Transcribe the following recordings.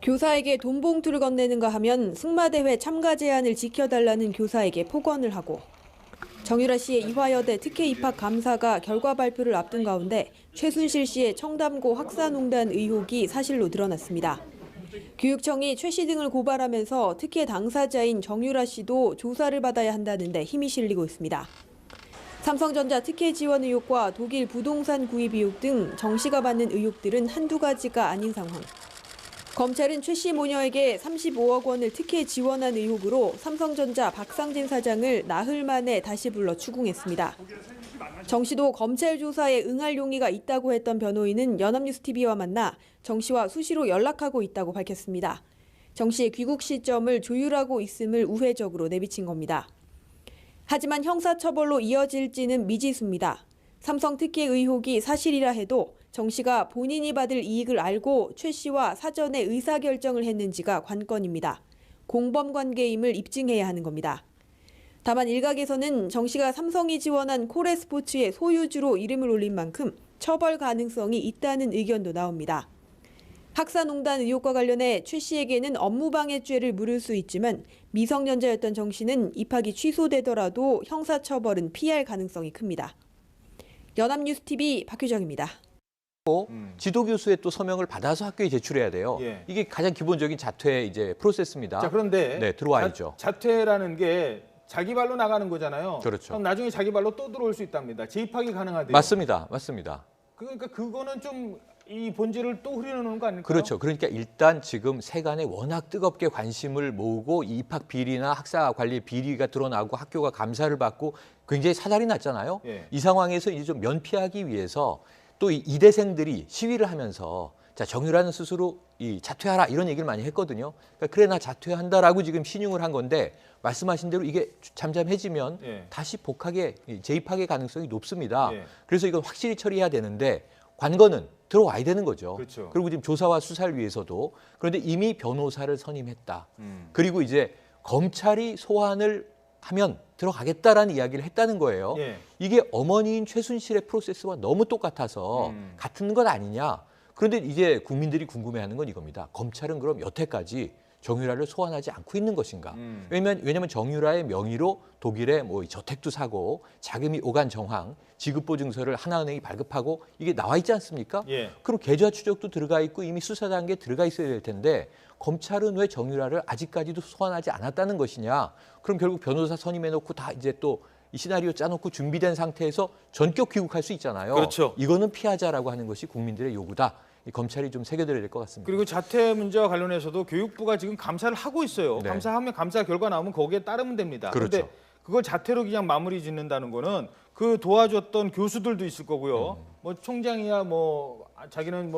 교사에게 돈 봉투를 건네는가 하면 승마대회 참가 제한을 지켜달라는 교사에게 폭언을 하고 정유라 씨의 이화여대 특혜 입학 감사가 결과 발표를 앞둔 가운데 최순실 씨의 청담고 학사농단 의혹이 사실로 드러났습니다. 교육청이 최 씨 등을 고발하면서 특혜 당사자인 정유라 씨도 조사를 받아야 한다는데 힘이 실리고 있습니다. 삼성전자 특혜 지원 의혹과 독일 부동산 구입 의혹 등 정 씨가 받는 의혹들은 한두 가지가 아닌 상황. 검찰은 최 씨 모녀에게 35억 원을 특혜 지원한 의혹으로 삼성전자 박상진 사장을 나흘 만에 다시 불러 추궁했습니다. 정 씨도 검찰 조사에 응할 용의가 있다고 했던 변호인은 연합뉴스TV와 만나 정 씨와 수시로 연락하고 있다고 밝혔습니다. 정 씨의 귀국 시점을 조율하고 있음을 우회적으로 내비친 겁니다. 하지만 형사처벌로 이어질지는 미지수입니다. 삼성 특혜 의혹이 사실이라 해도 정 씨가 본인이 받을 이익을 알고 최 씨와 사전에 의사결정을 했는지가 관건입니다. 공범관계임을 입증해야 하는 겁니다. 다만 일각에서는 정 씨가 삼성이 지원한 코레스포츠의 소유주로 이름을 올린 만큼 처벌 가능성이 있다는 의견도 나옵니다. 학사농단 의혹과 관련해 최 씨에게는 업무방해죄를 물을 수 있지만 미성년자였던 정 씨는 입학이 취소되더라도 형사처벌은 피할 가능성이 큽니다. 연합뉴스TV 박효정입니다. 지도교수의 또 서명을 받아서 학교에 제출해야 돼요. 예. 이게 가장 기본적인 자퇴 이제 프로세스입니다. 자, 그런데 네, 들어와야죠. 자퇴라는 게 자기 발로 나가는 거잖아요. 그렇죠. 그럼 나중에 자기 발로 또 들어올 수 있답니다. 재입학이 가능하대요. 맞습니다. 맞습니다. 그러니까 그거는 좀 이 본질을 또 흐려놓는 거 아닐까요? 그렇죠. 그러니까 일단 지금 세간에 워낙 뜨겁게 관심을 모으고 이 입학 비리나 학사 관리 비리가 드러나고 학교가 감사를 받고 굉장히 사달이 났잖아요. 예. 이 상황에서 이제 좀 면피하기 위해서 또 이 이대생들이 시위를 하면서 자, 정유라는 스스로 이 자퇴하라 이런 얘기를 많이 했거든요. 그러니까 그래 나 자퇴한다라고 지금 신용을 한 건데 말씀하신 대로 이게 잠잠해지면 예. 다시 복학의 재입학의 가능성이 높습니다. 예. 그래서 이건 확실히 처리해야 되는데 관건은 들어와야 되는 거죠. 그렇죠. 그리고 지금 조사와 수사를 위해서도 그런데 이미 변호사를 선임했다. 그리고 이제 검찰이 소환을 하면 들어가겠다라는 이야기를 했다는 거예요. 예. 이게 어머니인 최순실의 프로세스와 너무 똑같아서 같은 것 아니냐. 그런데 이제 국민들이 궁금해하는 건 이겁니다. 검찰은 그럼 여태까지 정유라를 소환하지 않고 있는 것인가? 왜냐하면 정유라의 명의로 독일에 뭐 저택도 사고 자금이 오간 정황, 지급보증서를 하나은행이 발급하고 이게 나와 있지 않습니까? 예. 그럼 계좌 추적도 들어가 있고 이미 수사 단계에 들어가 있어야 될 텐데 검찰은 왜 정유라를 아직까지도 소환하지 않았다는 것이냐? 그럼 결국 변호사 선임해놓고 다 이제 또 이 시나리오 짜놓고 준비된 상태에서 전격 귀국할 수 있잖아요. 그렇죠. 이거는 피하자라고 하는 것이 국민들의 요구다. 이 검찰이 좀 새겨들어야 될 것 같습니다. 그리고 자퇴 문제와 관련해서도 교육부가 지금 감사를 하고 있어요. 네. 감사하면 감사 결과 나오면 거기에 따르면 됩니다. 그렇죠. 그런데 그걸 자퇴로 그냥 마무리 짓는다는 거는 그 도와줬던 교수들도 있을 거고요. 뭐 총장이야 뭐 자기는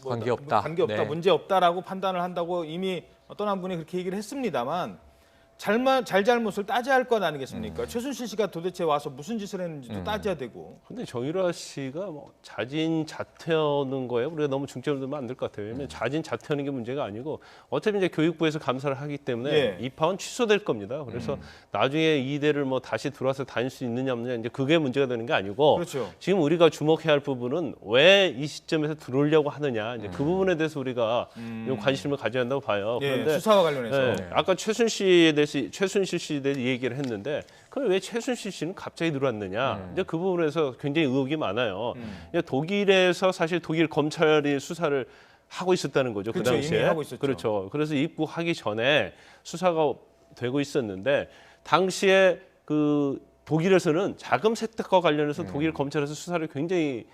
관계없다. 관계없다, 네. 문제 없다라고 판단을 한다고 이미 어떤 한 분이 그렇게 얘기를 했습니다만 잘잘못을 따져야 할 것 아니겠습니까? 최순실 씨가 도대체 와서 무슨 짓을 했는지도 따져야 되고. 근데 정유라 씨가 뭐 자진 자퇴하는 거에 우리가 너무 중점을 두면 안 될 것 같아요. 왜냐면 자진 자퇴하는 게 문제가 아니고 어차피 이제 교육부에서 감사를 하기 때문에 예. 입학은 취소될 겁니다. 그래서 나중에 이대를 뭐 다시 들어와서 다닐 수 있느냐 없느냐 이제 그게 문제가 되는 게 아니고 그렇죠. 지금 우리가 주목해야 할 부분은 왜 이 시점에서 들어오려고 하느냐 이제 그 부분에 대해서 우리가 좀 관심을 가져야 한다고 봐요. 예, 그런데 수사와 관련해서. 네, 아까 최순실 씨에 대해서 얘기를 했는데 그럼 왜 최순실 씨는 갑자기 들어왔느냐? 이제 그 부분에서 굉장히 의혹이 많아요. 이제 독일에서 사실 독일 검찰이 수사를 하고 있었다는 거죠. 그렇죠, 그 당시에. 이미 하고 있었죠. 그렇죠. 그래서 입국하기 전에 수사가 되고 있었는데 당시에 그 독일에서는 자금 세탁과 관련해서 독일 검찰에서 수사를 굉장히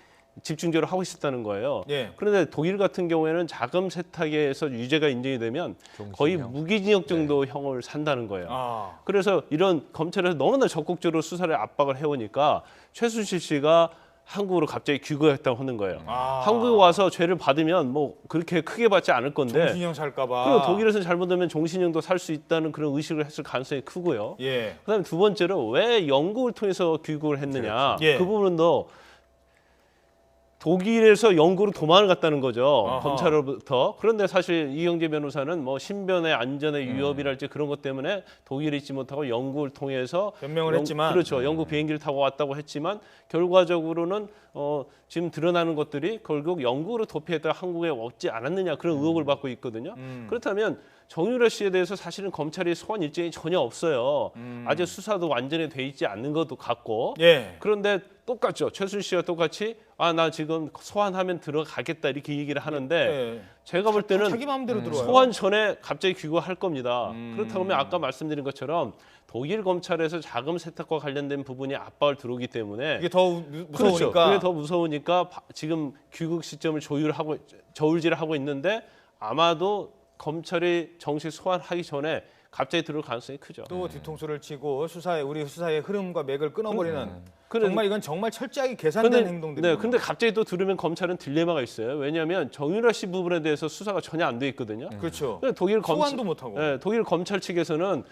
집중적으로 하고 있었다는 거예요. 예. 그런데 독일 같은 경우에는 자금 세탁에서 유죄가 인정이 되면 거의 종신형. 무기징역 정도 형을 산다는 거예요. 아. 그래서 이런 검찰에서 너무나 적극적으로 수사를 압박을 해오니까 최순실 씨가 한국으로 갑자기 귀국했다고 하는 거예요. 아. 한국에 와서 죄를 받으면 뭐 그렇게 크게 받지 않을 건데 정신형 살까봐. 그리고 독일에서 잘못하면 종신형도 살 수 있다는 그런 의식을 했을 가능성이 크고요. 예. 그다음에 두 번째로 왜 영국을 통해서 귀국을 했느냐 예. 그 부분도 독일에서 영구로 도망을 갔다는 거죠. 아하. 검찰로부터. 그런데 사실 이경재 변호사는 뭐 신변의 안전의 위협이랄지 그런 것 때문에 독일에 있지 못하고 영국을 통해서 변명을 했지만 그렇죠. 영국 비행기를 타고 왔다고 했지만 결과적으로는 지금 드러나는 것들이 결국 영국으로 도피했다가 한국에 왔지 않았느냐 그런 의혹을 받고 있거든요. 그렇다면 정유라 씨에 대해서 사실은 검찰이 소환 일정이 전혀 없어요. 아직 수사도 완전히 돼 있지 않는 것도 같고. 예. 그런데 똑같죠. 최순실씨와 똑같이 나 지금 소환하면 들어가겠다 이렇게 얘기를 하는데 예. 제가 볼 때는 자기 마음대로 들어와요. 소환 전에 갑자기 귀국할 겁니다. 그렇다고 하면 아까 말씀드린 것처럼 독일 검찰에서 자금 세탁과 관련된 부분이 압박을 들어오기 때문에 이게 더 무서우니까. 그렇죠. 그게 더 무서우니까 지금 귀국 시점을 저울질하고 있는데 아마도 검찰이 정식 소환하기 전에 갑자기 들어올 가능성이 크죠. 또 뒤통수를 치고 우리 수사의 흐름과 맥을 끊어버리는 그래. 정말 이건 정말 철저하게 계산된 행동들이에요. 네, 근데 갑자기 또 들으면 검찰은 딜레마가 있어요. 왜냐하면 정유라 씨 부분에 대해서 수사가 전혀 안 돼 있거든요. 그렇죠. 근데 소환도 못하고. 네, 독일 검찰 측에서는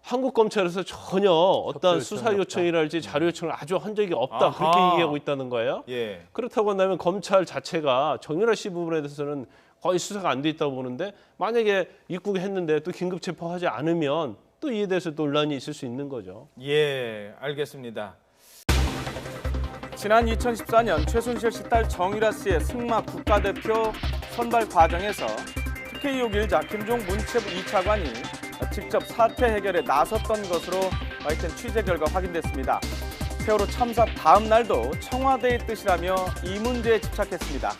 한국 검찰에서 전혀 어떤 수사 요청이랄지 자료 요청을 아주 한 적이 없다 아하. 그렇게 얘기하고 있다는 거예요. 예. 그렇다고 한다면 검찰 자체가 정유라 씨 부분에 대해서는 거의 수사가 안 돼 있다고 보는데 만약에 입국했는데 또 긴급 체포하지 않으면 또 이에 대해서 논란이 있을 수 있는 거죠. 예, 알겠습니다. 지난 2014년 최순실 씨 딸 정유라 씨의 승마 국가대표 선발 과정에서 특혜 의혹 일자 김종 문체부 2차관이 직접 사태 해결에 나섰던 것으로 하여튼 취재 결과 확인됐습니다. 세월호 참사 다음 날도 청와대의 뜻이라며 이 문제에 집착했습니다.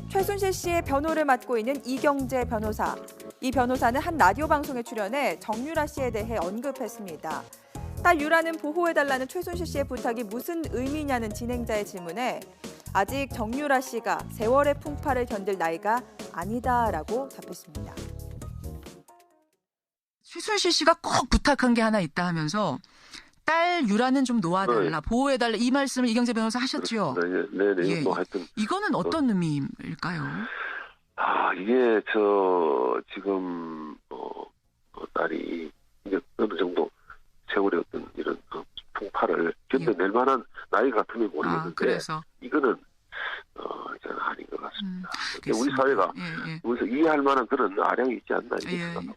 최순실 씨의 변호를 맡고 있는 이경재 변호사. 이 변호사는 한 라디오 방송에 출연해 정유라 씨에 대해 언급했습니다. 딸 유라는 보호해달라는 최순실 씨의 부탁이 무슨 의미냐는 진행자의 질문에 아직 정유라 씨가 세월의 풍파를 견딜 나이가 아니다라고 답했습니다. 최순실 씨가 꼭 부탁한 게 하나 있다 하면서 딸 유라는 좀 놓아달라, 보호해달라 이 말씀을 이경재 변호사 하셨죠? 네. 예. 뭐 하여튼 이거는 어떤 의미일까요? 이게 지금 딸이 이제 어느 정도 세월의 어떤 이런 풍파를 견뎌낼 만한 나이 같으면 모르겠는데 그래서 이거는 저는 아닌 것 같습니다. 우리 알겠습니다. 사회가 예. 우리서 이해할 만한 그런 아량이 있지 않나 이렇게 생각합니다.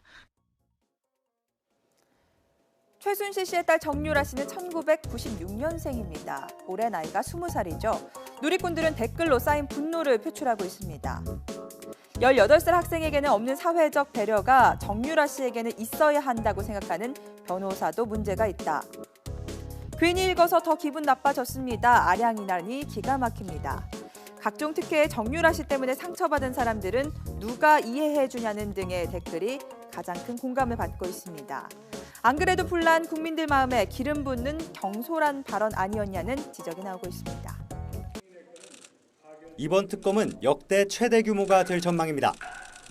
최순실 씨의 딸 정유라 씨는 1996년생입니다. 올해 나이가 20살이죠. 누리꾼들은 댓글로 쌓인 분노를 표출하고 있습니다. 18살 학생에게는 없는 사회적 배려가 정유라 씨에게는 있어야 한다고 생각하는 변호사도 문제가 있다. 괜히 읽어서 더 기분 나빠졌습니다. 아량이라니 기가 막힙니다. 각종 특혜에 정유라 씨 때문에 상처받은 사람들은 누가 이해해 주냐는 등의 댓글이 가장 큰 공감을 받고 있습니다. 안 그래도 불난 국민들 마음에 기름 붓는 경솔한 발언 아니었냐는 지적이 나오고 있습니다. 이번 특검은 역대 최대 규모가 될 전망입니다.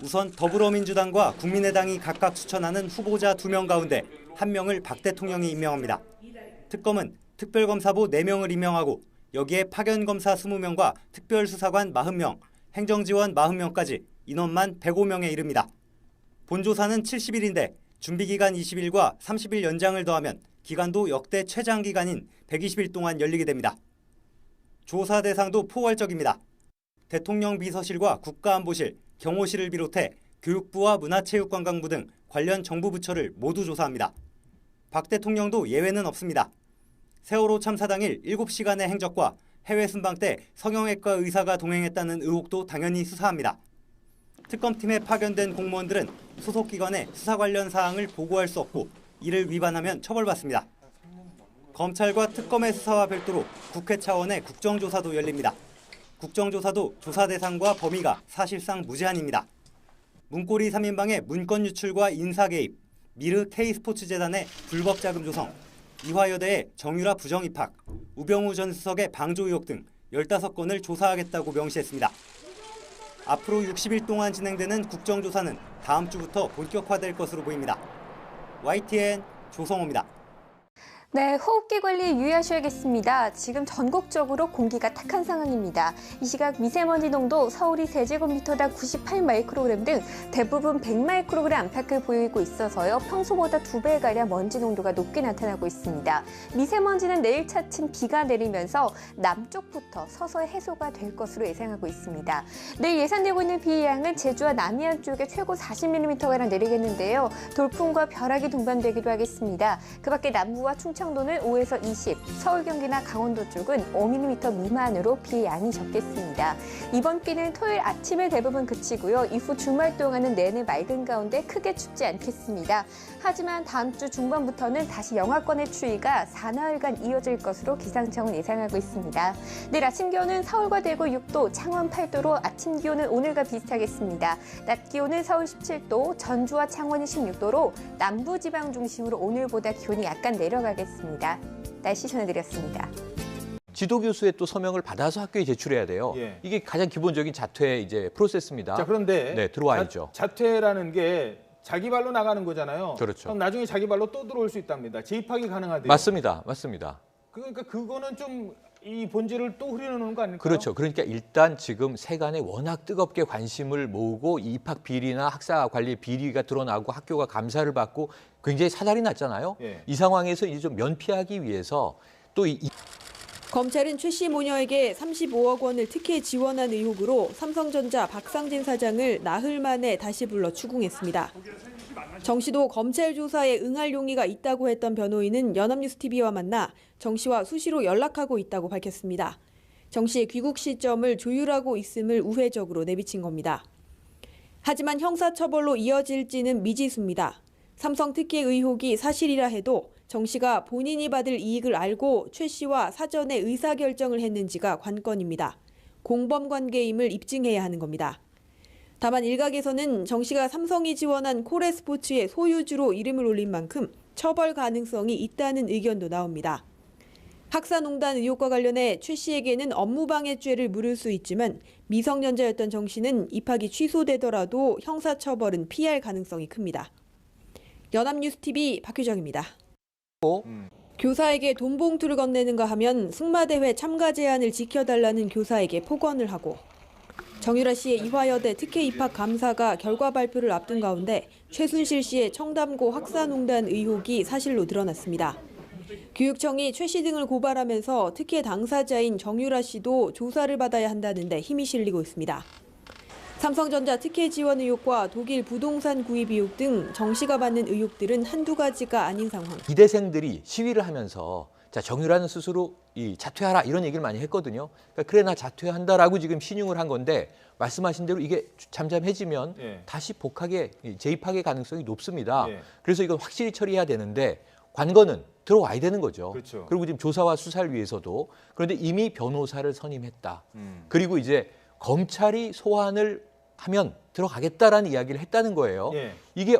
우선 더불어민주당과 국민의당이 각각 추천하는 후보자 2명 가운데 1명을 박 대통령이 임명합니다. 특검은 특별검사부 4명을 임명하고 여기에 파견검사 20명과 특별수사관 40명, 행정지원 40명까지 인원만 105명에 이릅니다. 본조사는 70일인데 준비기간 20일과 30일 연장을 더하면 기간도 역대 최장기간인 120일 동안 열리게 됩니다. 조사 대상도 포괄적입니다. 대통령 비서실과 국가안보실, 경호실을 비롯해 교육부와 문화체육관광부 등 관련 정부 부처를 모두 조사합니다. 박 대통령도 예외는 없습니다. 세월호 참사 당일 7시간의 행적과 해외 순방 때 성형외과 의사가 동행했다는 의혹도 당연히 수사합니다. 특검팀에 파견된 공무원들은 소속 기관에 수사 관련 사항을 보고할 수 없고 이를 위반하면 처벌받습니다. 검찰과 특검의 수사와 별도로 국회 차원의 국정조사도 열립니다. 국정조사도 조사 대상과 범위가 사실상 무제한입니다. 문고리 3인방의 문건 유출과 인사 개입, 미르 K스포츠재단의 불법 자금 조성, 이화여대의 정유라 부정 입학, 우병우 전 수석의 방조 의혹 등 15건을 조사하겠다고 명시했습니다. 앞으로 60일 동안 진행되는 국정조사는 다음 주부터 본격화될 것으로 보입니다. YTN 조성호입니다. 네, 호흡기 관리에 유의하셔야겠습니다. 지금 전국적으로 공기가 탁한 상황입니다. 이 시각 미세먼지 농도 서울이 세제곱미터당 98 마이크로그램 등 대부분 100 마이크로그램 안팎을 보이고 있어서요. 평소보다 2배가량 먼지 농도가 높게 나타나고 있습니다. 미세먼지는 내일 차츰 비가 내리면서 남쪽부터 서서히 해소가 될 것으로 예상하고 있습니다. 내일 예상되고 있는 비 양은 제주와 남해안 쪽에 최고 40mm가량 내리겠는데요. 돌풍과 벼락이 동반되기도 하겠습니다. 그 밖에 남부와 충청도는 5에서 20, 서울, 경기나 강원도 쪽은 5mm 미만으로 비의 양이 적겠습니다. 이번 비는 토요일 아침에 대부분 그치고요. 이후 주말 동안은 내내 맑은 가운데 크게 춥지 않겠습니다. 하지만 다음 주 중반부터는 다시 영하권의 추위가 사나흘간 이어질 것으로 기상청은 예상하고 있습니다. 내일 아침 기온은 서울과 대구 6도, 창원 8도로 아침 기온은 오늘과 비슷하겠습니다. 낮 기온은 서울 17도, 전주와 창원이 16도로 남부지방 중심으로 오늘보다 기온이 약간 내려가겠습니다. 날씨 전해드렸습니다. 지도교수의 또 서명을 받아서 학교에 제출해야 돼요. 예. 이게 가장 기본적인 자퇴 이제 프로세스입니다. 자, 그런데 네, 들어와야죠. 자퇴라는 게 자기 발로 나가는 거잖아요. 그렇죠. 그럼 나중에 자기 발로 또 들어올 수 있답니다. 재입학이 가능하대요. 맞습니다. 맞습니다. 그러니까 그거는 좀 이 본질을 또 흐려놓는 거 아닐까요? 그렇죠. 그러니까 일단 지금 세간에 워낙 뜨겁게 관심을 모으고 이 입학 비리나 학사 관리 비리가 드러나고 학교가 감사를 받고 굉장히 사달이 났잖아요. 예. 이 상황에서 이제 좀 면피하기 위해서 또 검찰은 최 씨 모녀에게 35억 원을 특혜 지원한 의혹으로 삼성전자 박상진 사장을 나흘 만에 다시 불러 추궁했습니다. 정 씨도 검찰 조사에 응할 용의가 있다고 했던 변호인은 연합뉴스TV와 만나 정 씨와 수시로 연락하고 있다고 밝혔습니다. 정 씨의 귀국 시점을 조율하고 있음을 우회적으로 내비친 겁니다. 하지만 형사처벌로 이어질지는 미지수입니다. 삼성 특혜 의혹이 사실이라 해도 정 씨가 본인이 받을 이익을 알고 최 씨와 사전에 의사결정을 했는지가 관건입니다. 공범 관계임을 입증해야 하는 겁니다. 다만 일각에서는 정 씨가 삼성이 지원한 코레스포츠의 소유주로 이름을 올린 만큼 처벌 가능성이 있다는 의견도 나옵니다. 학사농단 의혹과 관련해 최 씨에게는 업무방해죄를 물을 수 있지만 미성년자였던 정 씨는 입학이 취소되더라도 형사처벌은 피할 가능성이 큽니다. 연합뉴스TV 박효정입니다. 교사에게 돈 봉투를 건네는가 하면 승마대회 참가 제한을 지켜달라는 교사에게 폭언을 하고 정유라 씨의 이화여대 특혜 입학 감사가 결과 발표를 앞둔 가운데 최순실 씨의 청담고 학사농단 의혹이 사실로 드러났습니다. 교육청이 최 씨 등을 고발하면서 특혜 당사자인 정유라 씨도 조사를 받아야 한다는데 힘이 실리고 있습니다. 삼성전자 특혜 지원 의혹과 독일 부동산 구입 의혹 등 정 씨가 받는 의혹들은 한두 가지가 아닌 상황. 이대생들이 시위를 하면서 자, 정유라는 스스로 자퇴하라 이런 얘기를 많이 했거든요. 그러니까 그래 나 자퇴한다라고 지금 신용을 한 건데 말씀하신 대로 이게 잠잠해지면 다시 복학에 재입학의 가능성이 높습니다. 그래서 이건 확실히 처리해야 되는데 관건은 들어와야 되는 거죠. 그렇죠. 그리고 지금 조사와 수사를 위해서도 그런데 이미 변호사를 선임했다. 그리고 이제 검찰이 소환을 하면 들어가겠다라는 이야기를 했다는 거예요. 이게